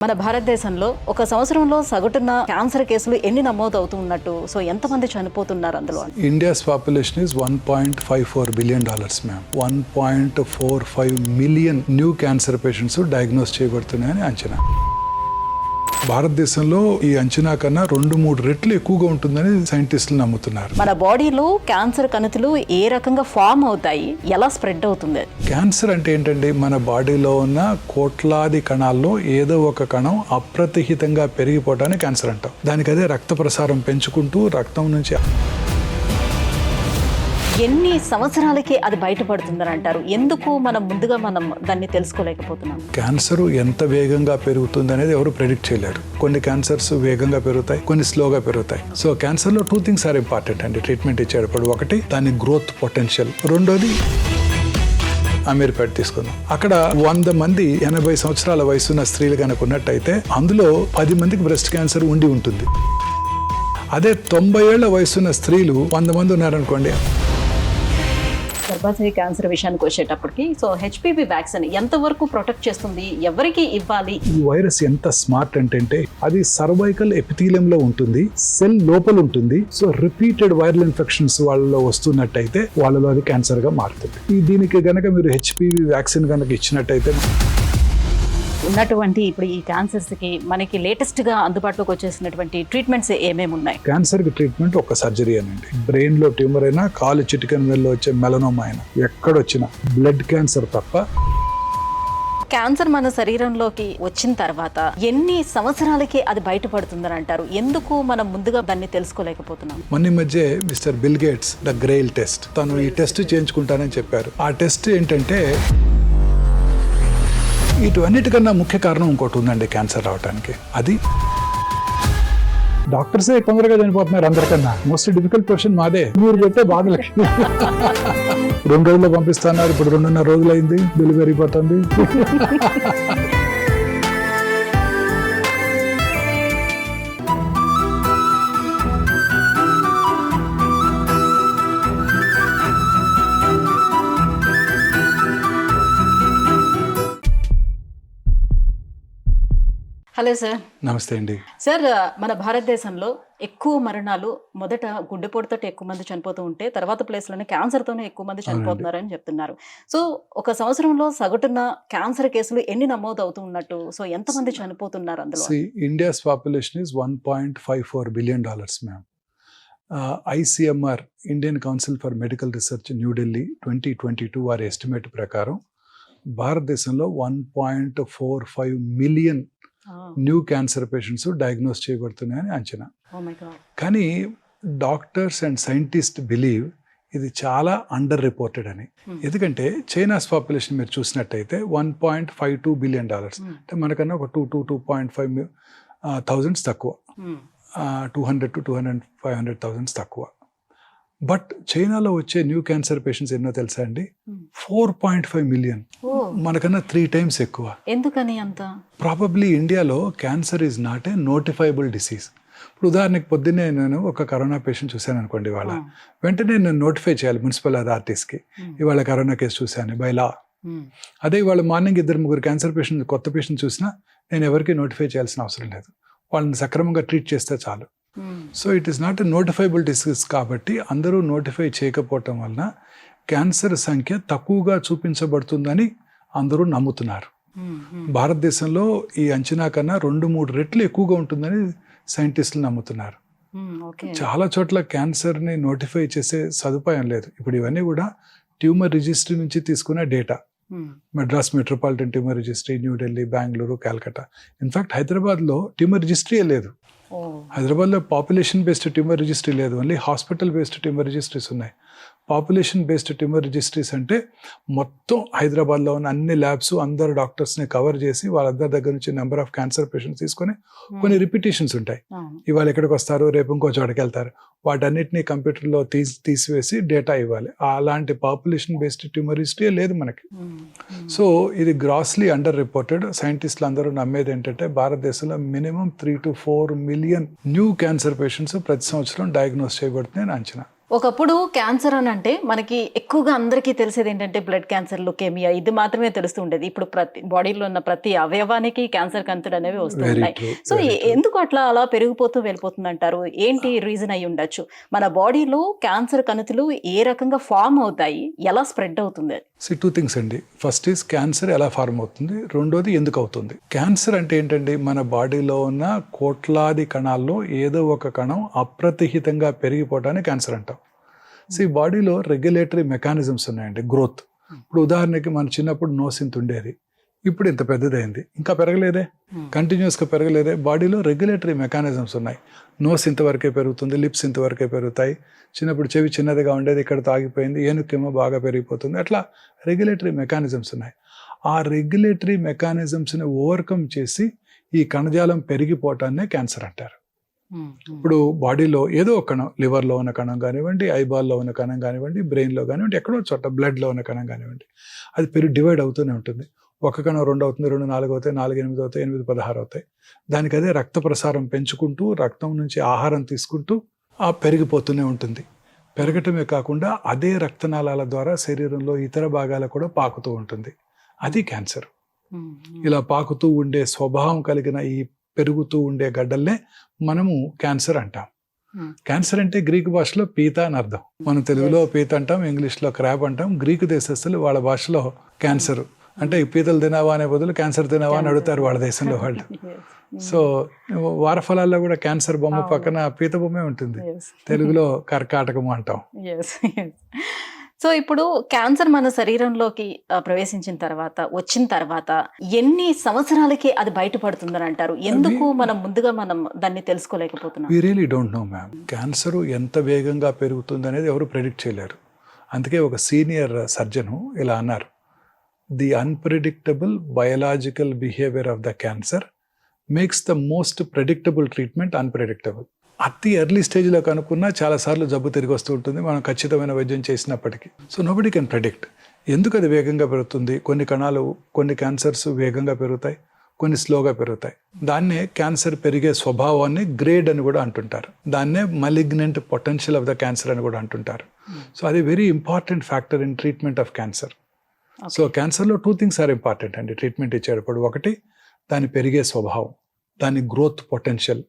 మన భారతదేశంలో ఒక సంవత్సరంలో సగటున క్యాన్సర్ కేసులు ఎన్ని నమోదు అవుతున్నట్టు, సో ఎంతమంది చనిపోతున్నారు అందులో? India's population is $1.54 billion, ma'am. 1.45 million new cancer patients diagnosed చేయబడుతున్నాయని అంచనా. భారతదేశంలో ఈ అంచనా కన్నా 2-3 రెట్లు ఎక్కువగా ఉంటుందని సైంటిస్టులు నమ్ముతున్నారు. మన బాడీలో క్యాన్సర్ కణితులు ఏ రకంగా ఫామ్ అవుతాయి, ఎలా స్ప్రెడ్ అవుతుంది? క్యాన్సర్ అంటే ఏంటండి? మన బాడీలో ఉన్న కోట్లాది కణాల్లో ఏదో ఒక కణం అప్రతిహితంగా పెరిగిపోవటాన్ని క్యాన్సర్ అంటాం. దానికి అదే రక్త ప్రసారం పెంచుకుంటూ రక్తం నుంచి ఎన్ని సంవత్సరాలకి అది బయటపడుతుందని అంటారు? ఎందుకు మనం దాన్ని తెలుసుకోలేకపోతున్నాం? క్యాన్సర్ ఎంత వేగంగా పెరుగుతుంది అనేది ఎవరు ప్రెడిక్ట్ చేయలేరు. కొన్ని క్యాన్సర్స్ వేగంగా పెరుగుతాయి, కొన్ని స్లోగా పెరుగుతాయి. సో క్యాన్సర్లో 2 things ఆర్ ఇంపార్టెంట్ అండి ట్రీట్మెంట్ ఇచ్చేటప్పుడు. ఒకటి దాని గ్రోత్ పొటెన్షియల్, రెండోది అమీర్పేట తీసుకుందాం. అక్కడ 100 మంది 80 సంవత్సరాల వయసున్న స్త్రీలు కనుక ఉన్నట్టయితే అందులో 10 మందికి బ్రెస్ట్ క్యాన్సర్ ఉండి ఉంటుంది. అదే 90 ఏళ్ల వయసున్న స్త్రీలు 100 మంది ఉన్నారనుకోండి. గర్భాశయ క్యాన్సర్ విషయానికి వచ్చేటప్పటికి, సో హెచ్పివి వ్యాక్సిన్ ఎంతవరకు ప్రొటెక్ట్ చేస్తుంది, ఎవరికి ఇవ్వాలి? ఈ వైరస్ ఎంత స్మార్ట్ అంటే అది సర్వైకల్ ఎపిథీలియంలో ఉంటుంది, సెల్ లోపల ఉంటుంది. సో రిపీటెడ్ వైరల్ ఇన్ఫెక్షన్స్ వాళ్ళలో వస్తున్నట్టయితే వాళ్ళలో అది క్యాన్సర్ గా మారుతుంది. దీనికి గనక మీరు హెచ్పివి వ్యాక్సిన్ కనుక ఇచ్చినట్టయితే ఉన్నటువంటి ఇప్పుడు ఈ క్యాన్సర్స్ కి మనకి లేటెస్ట్ గా అందుబాటులోకి వచ్చేసినటువంటి ట్రీట్మెంట్స్ ఏమేమి ఉన్నాయి? క్యాన్సర్ కి ట్రీట్మెంట్ ఒక సర్జరీ అనండి. బ్రెయిన్ లో ట్యూమర్ అయినా, కాలు చిటికెన్ వేల్లో వచ్చే మెలనోమా అయినా, ఎక్కడొచ్చినా బ్లడ్ క్యాన్సర్ తప్ప. క్యాన్సర్ మన శరీరంలోకి వచ్చిన తర్వాత ఎన్ని సంవత్సరాలకి అది బయటపడుతుందని అంటారు? ఎందుకు మనం ముందుగా దాన్ని తెలుసుకోలేకపోతున్నాం? మొన్న మధ్య మిస్టర్ బిల్ గేట్స్ ద గ్రెయిల్ టెస్ట్, తను ఈ టెస్ట్ చేయించుకుంటానని చెప్పారు. ఆ టెస్ట్ ఏంటంటే ఇటువన్నిటికన్నా ముఖ్య కారణం ఇంకోటి ఉందండి క్యాన్సర్ రావడానికి. అది డాక్టర్సే తొందరగా చనిపోతున్నారు అందరికన్నా. మోస్ట్ డిఫికల్ట్ క్వశ్చన్ మాదే. మీరు చెప్తే బాగా లక్ష్మి 2 రోజుల్లో పంపిస్తున్నారు, ఇప్పుడు 2.5 రోజులు అయింది, డెలివరీ పోతుంది. Hello sir. నమస్తే అండి. సార్, మన భారతదేశంలో ఎక్కువ మరణాలు మొదట గుండెపోటుతో ఎక్కువ మంది చనిపోతూ ఉంటే తర్వాత ప్లేస్లోనే క్యాన్సర్తోనే ఎక్కువ మంది చనిపోతున్నారని చెప్తున్నారు. సో ఒక సంవత్సరంలో సగటున క్యాన్సర్ కేసులు ఎన్ని నమోదు అవుతూ ఉన్నట్టు, సో ఎంతమంది చనిపోతున్నారు అందులో? India's population is $1.54 billion, ma'am. ICMR, Indian council for medical research, New Delhi 2022 వారి ఎస్టిమేట్ ప్రకారం భారతదేశంలో 1.45 million new cancer patients diagnose చేయబడుతున్నాయని అంచనా. కానీ డాక్టర్స్ అండ్ సైంటిస్ట్ బిలీవ్ ఇది చాలా అండర్ రిపోర్టెడ్ అని. ఎందుకంటే చైనాస్ పాపులేషన్ మీరు చూసినట్టయితే $1.52 billion, అంటే మనకన్నా ఒక 2.5 థౌజండ్స్ తక్కువ, 200 to 500,000 తక్కువ. బట్ చైనాలో వచ్చే న్యూ క్యాన్సర్ పేషెంట్స్ ఎన్నో తెలుసా అండి? 4.5 మిలియన్, మనకన్నా 3 times ఎక్కువ. ఎందుకని అంత? ప్రాబబ్లీ ఇండియాలో cancer is not a notifiable disease. ఇప్పుడు ఉదాహరణకి పొద్దున్నే నేను ఒక కరోనా పేషెంట్ చూశాను అనుకోండి, ఇవాళ వెంటనే నేను నోటిఫై చేయాలి మున్సిపల్ అథారిటీస్కి, ఇవాళ కరోనా కేసు చూశాను బై లా. అదే ఇవాళ మార్నింగ్ 2-3 క్యాన్సర్ పేషెంట్, కొత్త పేషెంట్ చూసినా నేను ఎవరికి నోటిఫై చేయాల్సిన అవసరం లేదు, వాళ్ళని సక్రమంగా ట్రీట్ చేస్తే చాలు. So it is not a notifiable disease. కాబట్టి అందరూ నోటిఫై చేయకపోవటం వలన క్యాన్సర్ సంఖ్య తక్కువగా చూపించబడుతుందని అందరూ నమ్ముతున్నారు. భారతదేశంలో ఈ అంచనా కన్నా 2-3 రెట్లు ఎక్కువగా ఉంటుందని సైంటిస్టులు నమ్ముతున్నారు. చాలా చోట్ల క్యాన్సర్ని నోటిఫై చేసే సదుపాయం లేదు. ఇప్పుడు ఇవన్నీ కూడా ట్యూమర్ రిజిస్ట్రీ నుంచి తీసుకునే data. Madras metropolitan tumour registry, New Delhi, Bengaluru, Calcutta. In fact హైదరాబాద్లో ట్యూమర్ రిజిస్ట్రీయే లేదు. హైదరాబాద్లో పాపులేషన్ బేస్డ్ ట్యూమర్ రిజిస్ట్రీ లేదు, only hospital based tumour registries ఉన్నాయి. పాపులేషన్ బేస్డ్ ట్యూమర్ రిజిస్ట్రీస్ అంటే మొత్తం హైదరాబాద్లో ఉన్న అన్ని ల్యాబ్స్, అందరు డాక్టర్స్ని కవర్ చేసి వాళ్ళందరి దగ్గర నుంచి నెంబర్ ఆఫ్ క్యాన్సర్ పేషెంట్స్ తీసుకొని కొన్ని రిపిటేషన్స్ ఉంటాయి. ఇవాళ ఎక్కడికి వస్తారు, రేపు ఇంకో చోటకి వెళ్తారు, వాటన్నిటిని కంప్యూటర్లో తీసివేసి డేటా ఇవ్వాలి. అలాంటి పాపులేషన్ బేస్డ్ ట్యూమర్ రిజిస్ట్రీ లేదు మనకి. సో ఇది గ్రాస్లీ అండర్ రిపోర్టెడ్. సైంటిస్టులు అందరూ నమ్మేది ఏంటంటే భారతదేశంలో minimum 3 to 4 million new cancer patients ప్రతి సంవత్సరం డయాగ్నోస్ చేయబడుతున్నాయని అంచనా. ఒకప్పుడు క్యాన్సర్ అని అంటే మనకి ఎక్కువగా అందరికీ తెలిసేది ఏంటంటే బ్లడ్ క్యాన్సర్, లుకేమియా, ఇది మాత్రమే తెలుస్తూ ఉండేది. ఇప్పుడు ప్రతి బాడీలో ఉన్న ప్రతి అవయవానికి క్యాన్సర్ కంతులు అనేవి వస్తూ వెరీ ఉన్నాయి. ట్రూ. సో ఎందుకు అలా పెరిగిపోతూ వెళ్ళిపోతుంది అంటారు? ఏంటి రీజన్ అయి ఉండొచ్చు? మన బాడీలో క్యాన్సర్ కణుతులు ఏ రకంగా ఫామ్ అవుతాయి, ఎలా స్ప్రెడ్ అవుతుంది? టూ థింగ్స్ అండి. ఫస్ట్ ఈజ్ క్యాన్సర్ ఎలా ఫార్మ్ అవుతుంది, రెండోది ఎందుకు అవుతుంది. క్యాన్సర్ అంటే ఏంటండి, మన బాడీలో ఉన్న కోట్లాది కణాల్లో ఏదో ఒక కణం అప్రతిహితంగా పెరిగిపోవటాన్ని క్యాన్సర్ అంటాం. ఈ బాడీలో రెగ్యులేటరీ మెకానిజమ్స్ ఉన్నాయండి. గ్రోత్, ఇప్పుడు ఉదాహరణకి మన చిన్నప్పుడు నోస్ ఇంత ఉండేది, ఇప్పుడు ఇంత పెద్దదైంది, ఇంకా పెరగలేదే, కంటిన్యూస్గా పెరగలేదే. బాడీలో రెగ్యులేటరీ మెకానిజమ్స్ ఉన్నాయి. నోస్ ఇంతవరకే పెరుగుతుంది, లిప్స్ ఇంతవరకే పెరుగుతాయి, చిన్నప్పుడు చెవి చిన్నదిగా ఉండేది ఇక్కడ తాగిపోయింది, ఏనుకేమో బాగా పెరిగిపోతుంది. అట్లా రెగ్యులేటరీ మెకానిజమ్స్ ఉన్నాయి. ఆ రెగ్యులేటరీ మెకానిజమ్స్ని ఓవర్కమ్ చేసి ఈ కణజాలం పెరిగిపోవటాన్నే క్యాన్సర్ అంటారు. ఇప్పుడు బాడీలో ఏదో ఒక కణం, లివర్లో ఉన్న కణం కానివ్వండి, ఐబాల్లో ఉన్న కణం కానివ్వండి, బ్రెయిన్లో కానివ్వండి, ఎక్కడో చోట బ్లడ్లో ఉన్న కణం కానివ్వండి, అది డివైడ్ అవుతూనే ఉంటుంది. ఒక కణం 2 అవుతుంది, 2 4 అవుతాయి, 4 8 అవుతాయి, 8 16 అవుతాయి. దానికి అదే రక్త ప్రసారం పెంచుకుంటూ, రక్తం నుంచి ఆహారం తీసుకుంటూ పెరిగిపోతూనే ఉంటుంది. పెరగటమే కాకుండా అదే రక్తనాళాల ద్వారా శరీరంలో ఇతర భాగాలకు కూడా పాకుతూ ఉంటుంది. అది క్యాన్సర్. ఇలా పాకుతూ ఉండే స్వభావం కలిగిన ఈ పెరుగుతూ ఉండే గడ్డల్నే మనము క్యాన్సర్ అంటాం. క్యాన్సర్ అంటే గ్రీకు భాషలో పీత అని అర్థం. మనం తెలుగులో పీత అంటాం, ఇంగ్లీష్లో క్రాబ్ అంటాం. గ్రీకు దేశస్తులు వాళ్ళ భాషలో క్యాన్సర్ అంటే పీతలు తినావా అనే బదులు క్యాన్సర్ తినావా అని అడుగుతారు వాళ్ళ దేశంలో వాళ్ళు. సో వారఫలాల్లో కూడా క్యాన్సర్ బొమ్మ పక్కన పీత బొమ్మే ఉంటుంది. తెలుగులో కర్కాటకము అంటాం. సో ఇప్పుడు క్యాన్సర్ మన శరీరంలోకి ప్రవేశించిన తర్వాత, వచ్చిన తర్వాత ఎన్ని సంవత్సరాలకి అది బయటపడుతుందని అంటారు? ఎందుకు ముందుగా దాన్ని తెలుసుకోలేకపోతున్నాం? We really don't know ma'am. Cancer ఎంత వేగంగా పెరుగుతుంది అనేది ఎవరు ప్రెడిక్ట్ చేయలేరు. అందుకే ఒక సీనియర్ సర్జను ఇలా అన్నారు, the unpredictable biological behaviour of the cancer makes the most predictable treatment unpredictable. అతి ఎర్లీ స్టేజ్లో కనుక్కున్నా చాలాసార్లు జబ్బు తిరిగి వస్తూ ఉంటుంది మనం ఖచ్చితమైన వైద్యం చేసినప్పటికీ. So nobody can predict. ఎందుకు అది వేగంగా పెరుగుతుంది? కొన్ని కణాలు, కొన్ని క్యాన్సర్స్ వేగంగా పెరుగుతాయి, కొన్ని స్లోగా పెరుగుతాయి. దాన్నే క్యాన్సర్ పెరిగే స్వభావాన్ని గ్రేడ్ అని కూడా అంటుంటారు. దాన్నే malignant potential of the cancer అని కూడా అంటుంటారు. సో అది very important factor in treatment of cancer. So క్యాన్సర్లో 2 things ఆర్ ఇంపార్టెంట్ అండి ట్రీట్మెంట్ ఇచ్చేటప్పుడు. ఒకటి దాని పెరిగే స్వభావం, దాని గ్రోత్ పొటెన్షియల్.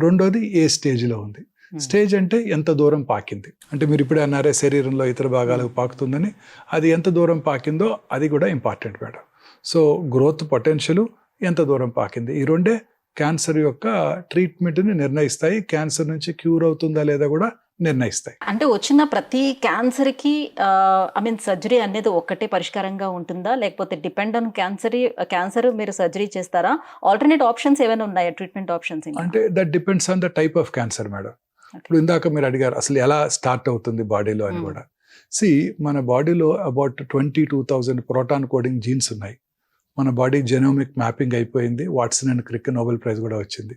రెండోది ఏ స్టేజ్లో ఉంది. స్టేజ్ అంటే ఎంత దూరం పాకింది. అంటే మీరు ఇప్పుడే అన్నారే శరీరంలో ఇతర భాగాలకు పాకుతుందని, అది ఎంత దూరం పాకిందో అది కూడా important madam. So growth potential, ఎంత దూరం పాకింది, ఈ రెండే క్యాన్సర్ యొక్క ట్రీట్మెంట్ని నిర్ణయిస్తాయి. క్యాన్సర్ నుంచి క్యూర్ అవుతుందా లేదా కూడా నిర్ణయిస్తాయి. అంటే వచ్చిన ప్రతి క్యాన్సర్కి సర్జరీ అనేది ఒక్కటే పరిష్కారంగా ఉంటుందా, లేకపోతే డిపెండ్ ఆన్ క్యాన్సర్ మీరు సర్జరీ చేస్తారా? ఆల్టర్నేట్ ఆప్షన్స్ ఏమైనా ఉన్నాయా, ట్రీట్మెంట్ ఆప్షన్స్? అంటే that depends on the type of cancer madam. ఇప్పుడు ఇందాక మీరు అడిగారు అసలు ఎలా స్టార్ట్ అవుతుంది బాడీలో అని కూడా. మన బాడీలో అబౌట్ 22,000 ప్రోటాన్ కోడింగ్ జీన్స్ ఉన్నాయి. మన బాడీ జెనోమిక్ మ్యాపింగ్ అయిపోయింది. Watson and Crick Nobel prize కూడా వచ్చింది.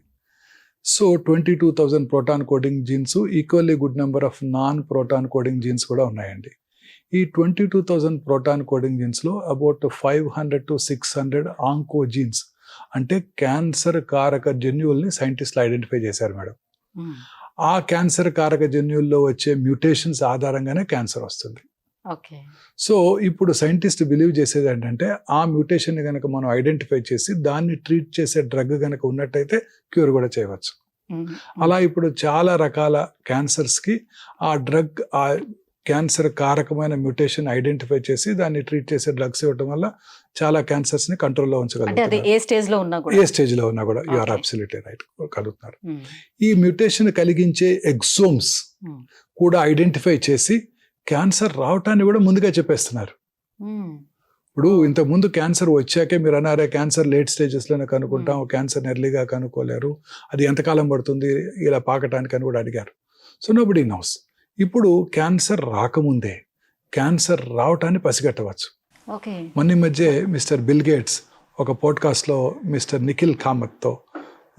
So 22,000 proton coding genes, equally good number of non proton coding genes కూడా ఉన్నాయండి. ఈ 22,000 ప్రోటాన్ కోడింగ్ జీన్స్లో అబౌట్ 500 to 600 ఆంకో జీన్స్ అంటే క్యాన్సర్ కారక జన్యువుల్ని సైంటిస్టులు ఐడెంటిఫై చేశారు మేడం. ఆ క్యాన్సర్ కారక జన్యువుల్లో వచ్చే మ్యూటేషన్స్ ఆధారంగానే క్యాన్సర్ వస్తుంది. సో ఇప్పుడు సైంటిస్ట్ బిలీవ్ చేసేది ఏంటంటే ఆ మ్యూటేషన్ కనుక మనం ఐడెంటిఫై చేసి దాన్ని ట్రీట్ చేసే డ్రగ్ కనుక ఉన్నట్టయితే క్యూర్ కూడా చేయవచ్చు. అలా ఇప్పుడు చాలా రకాల క్యాన్సర్స్కి ఆ డ్రగ్, ఆ క్యాన్సర్ కారకమైన మ్యూటేషన్ ఐడెంటిఫై చేసి దాన్ని ట్రీట్ చేసే డ్రగ్స్ ఇవ్వడం వల్ల చాలా క్యాన్సర్స్ని కంట్రోల్లో ఉంచగలుగుతారు. ఏ స్టేజ్లో ఉన్నా కూడా యు ఆర్ అబ్సల్యూట్లీ రైట్ కలుగుతున్నారు. ఈ మ్యూటేషన్ కలిగించే ఎక్సోమ్స్ కూడా ఐడెంటిఫై చేసి క్యాన్సర్ రావటాన్ని కూడా ముందుగా చెప్పేస్తున్నారు. ఇప్పుడు ఇంతకుముందు క్యాన్సర్ వచ్చాకే మీరు అన్నారే క్యాన్సర్ లేట్ స్టేజెస్లోనే కనుక్కుంటాం, క్యాన్సర్ ఎర్లీగా కనుక్కోలేరు, అది ఎంతకాలం పడుతుంది ఇలా పాకటానికి అని కూడా అడిగారు. So nobody knows. ఇప్పుడు క్యాన్సర్ రాకముందే క్యాన్సర్ రావటాన్ని పసిగట్టవచ్చు. మొన్న మధ్య మిస్టర్ బిల్ గేట్స్ ఒక పోడ్కాస్ట్లో మిస్టర్ నిఖిల్ కామత్తో,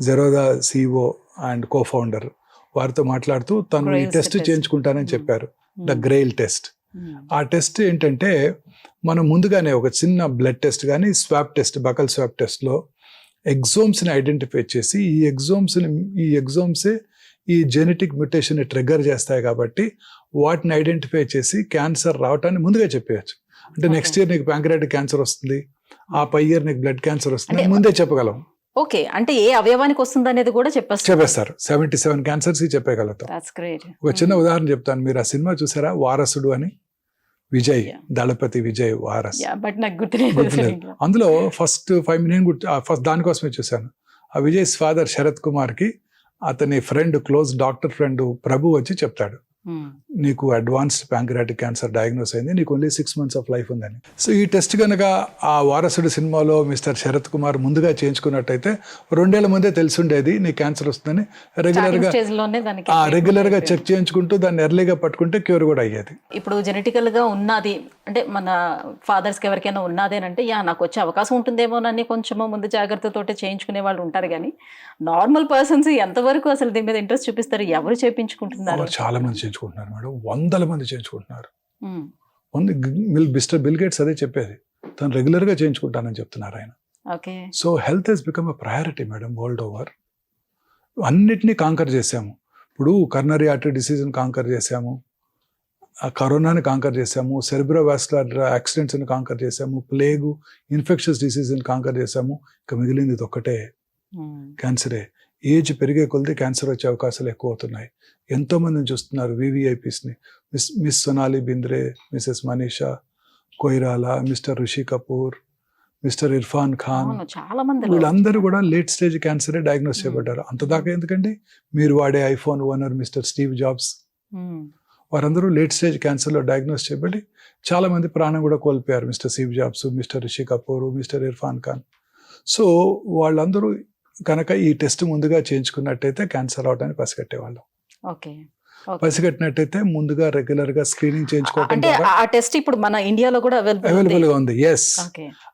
జెరోదా CEO అండ్ కో-ఫౌండర్, వారితో మాట్లాడుతూ తను ఈ టెస్ట్ చేయించుకుంటానని చెప్పారు, ద గ్రెయిల్ టెస్ట్. ఆ టెస్ట్ ఏంటంటే మనం ముందుగానే ఒక చిన్న బ్లడ్ టెస్ట్ కానీ స్వాబ్ టెస్ట్, బకల్ స్వాబ్ టెస్ట్లో ఎగ్జోమ్స్ని ఐడెంటిఫై చేసి ఈ ఎగ్జోమ్సే ఈ జెనెటిక్ మ్యూటేషన్ని ట్రిగ్గర్ చేస్తాయి కాబట్టి వాటిని ఐడెంటిఫై చేసి క్యాన్సర్ రావటాన్ని ముందుగా చెప్పేయచ్చు. అంటే నెక్స్ట్ ఇయర్ నీకు ప్యాంక్రియాటిక్ క్యాన్సర్ వస్తుంది, ఆ పై ఇయర్ నీకు బ్లడ్ క్యాన్సర్ వస్తుంది, ముందే చెప్పగలం. ఓకే, అంటే ఏ అవయవానికి వస్తుంది అనేది కూడా చెప్పేస్తారు. 77 క్యాన్సర్స్ చెప్పగలుగుతాం. ఒక చిన్న ఉదాహరణ చెప్తాను. మీరు ఆ సినిమా చూసారా, వారసుడు అని? విజయ్, దళపతి విజయ్ వారస్. బట్ నాకు గుర్తులేదు. అందులో ఫస్ట్ 5 మినిట్ ఫస్ట్ దానికోసమే చూశాను. ఆ విజయ్ ఫాదర్ శరత్ కుమార్ కి అతని ఫ్రెండ్, క్లోజ్ డాక్టర్ ఫ్రెండ్ ప్రభు వచ్చి చెప్తాడు, నీకు అడ్వాన్స్డ్ ప్యాంక్రియాటిక్ క్యాన్సర్ డయాగ్నోస్ అయింది, నీకు ఓన్లీ 6 months ఆఫ్ లైఫ్ ఉందని. సో ఈ టెస్ట్ కనుక ఆ వారసుడు సినిమాలో మిస్టర్ శరత్ కుమార్ ముందుగా చేయించుకున్నట్టయితే 2 ఏళ్ల ముందే తెలిసిండేది నీ క్యాన్సర్ వస్తుందని. రెగ్యులర్ గా చెక్ చేయించుకుంటూ దాన్ని ఎర్లీగా పట్టుకుంటే క్యూర్ కూడా అయ్యేది. ఇప్పుడు జెనెటికల్ గా ఉన్నది అంటే మన ఫాదర్స్ కి ఎవరికైనా ఉన్నదేనంటే నాకు వచ్చే అవకాశం ఉంటుందేమోనని కొంచెం ముందు జాగ్రత్తతోటి చేయించుకునే వాళ్ళు ఉంటారు, కానీ నార్మల్ పర్సన్స్ ఎంతవరకు అసలు దీని మీద ఇంట్రెస్ట్ చూపిస్తారు? ఎవరు చేయించుకుంటున్నారు? చాలా మంది చేయించుకుంటున్నారు మేడం, వందల మంది చేయించుకుంటున్నారు. మిస్టర్ బిల్ గేట్స్ అదే చెప్పేది, తను రెగ్యులర్ గా చేయించుకుంటానని చెప్తున్నారు ఆయన. So health has become a priority madam world over. అన్నిటినీ కాంకర్ చేసాము. ఇప్పుడు కర్నరీ ఆర్టరీ డిసీజ్ని కాంకర్ చేసాము, ఆ కరోనాని కాంకర్ చేసాము, సెరిబ్రోవాస్కులర్ యాక్సిడెంట్స్ని కాంకర్ చేసాము, ప్లేగు, ఇన్ఫెక్షస్ డిసీజ్ని కాంకర్ చేసాము. ఇక మిగిలింది ఇది ఒక్కటే, క్యాన్సరే. ఏజ్ పెరిగే కొలది క్యాన్సర్ వచ్చే అవకాశాలు ఎక్కువ అవుతున్నాయి. ఎంతో మందిని చూస్తున్నారు, వివిఐపీస్ని, miss Sonali Bendre, Mrs Manisha Koirala, Mr Rishi Kapoor, Mr Irfan Khan, వీళ్ళందరూ కూడా లేట్ స్టేజ్ క్యాన్సరే డయాగ్నోస్ చేయబడ్డారు. అంతదాకా ఎందుకండి, మీరు వాడే iPhone owner Mr Steve Jobs, వారందరూ లేట్ స్టేజ్ క్యాన్సర్లో డయాగ్నోస్ చేయబడి చాలా మంది ప్రాణం కూడా కోల్పోయారు. Mr Steve Jobs, Mr Rishi Kapoor, Mr Irfan Khan. So వాళ్ళందరూ కనుక ఈ టెస్ట్ ముందుగా చేయించుకున్నట్టయితే క్యాన్సర్ అవడానికి పసిగట్టేవాళ్ళం. పసిగట్టినట్టయితే ముందుగా రెగ్యులర్ గా స్క్రీనింగ్ చేయించుకోవడం. ఆ టెస్ట్ ఇప్పుడు మన ఇండియాలో కూడా అవైలబుల్ గా ఉంది. ఎస్,